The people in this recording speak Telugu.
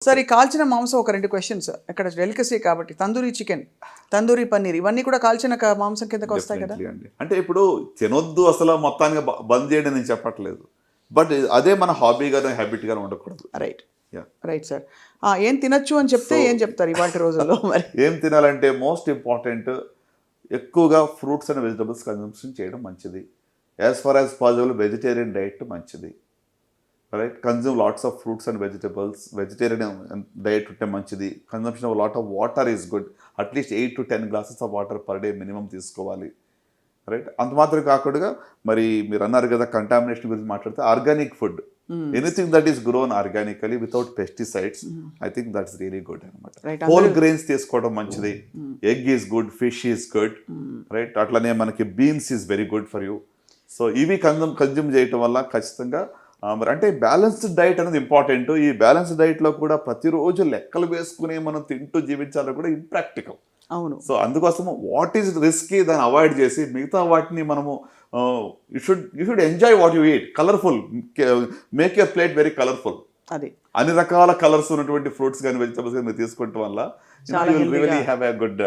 సార్ ఈ కాల్చిన మాంసం ఒక 2 క్వశ్చన్స్ ఇక్కడ డెలికసీ కాబట్టి తందూరి చికెన్, తందూరి పన్నీర్ ఇవన్నీ కూడా కాల్చిన మాంసం కిందకి వస్తాయి కదా? Definitely అండి. అంటే ఇప్పుడు తినొద్దు అసలు మొత్తానికి బంద్ చేయండి నేను చెప్పట్లేదు, బట్ అదే మన హాబీగానే హ్యాబిట్గానే ఉండకూడదు. Right Yeah. Right sir. ఏం తినొచ్చు అని చెప్తే ఏం చెప్తారు ఇవాటి రోజుల్లో మరి? ఏం తినాలంటే మోస్ట్ ఇంపార్టెంట్ ఎక్కువగా ఫ్రూట్స్ అండ్ వెజిటబుల్స్ కన్సంప్షన్ చేయడం మంచిది. As far as possible vegetarian diet మంచిది, right. Consume lots of fruits and vegetables, vegetarian diet ఉంటే మంచిది. Consumption of lot of water is good, at least 8 to 10 glasses of water per day minimum తీసుకోవాలి, రైట్. అంత మాత్రం కాకుండా మరి మీరు అన్నారు కదా కంటామినేషన్ గురించి మాట్లాడితే organic food, anything that is grown organically without pesticides, I think that's really good అనమాట. హోల్ గ్రెయిన్స్ తీసుకోవడం మంచిది. Egg is good, fish is good, right. అట్లనే మనకి beans is very good for you. So ఇవి కన్జ్యూమ్ చేయటం వల్ల ఖచ్చితంగా మరి అంటే బ్యాలెన్స్డ్ డైట్ అనేది ఇంపార్టెంట్. ఈ బ్యాలెన్స్డ్ డైట్లో కూడా ప్రతిరోజు లెక్కలు వేసుకుని మనం తింటూ జీవించాలో కూడా ఇంప్రాక్టికల్. అవును. సో అందుకోసము వాట్ ఈజ్ రిస్కీ దాన్ని అవాయిడ్ చేసి మిగతా వాటిని మనము you should enjoy what you eat. Colourful, make your plate very colourful. అది అన్ని రకాల కలర్స్ ఉన్నటువంటి ఫ్రూట్స్ కానీ వెజిటబుల్స్ కానీ మీరు తీసుకుంటాం వల్ల చాలా you will really have a good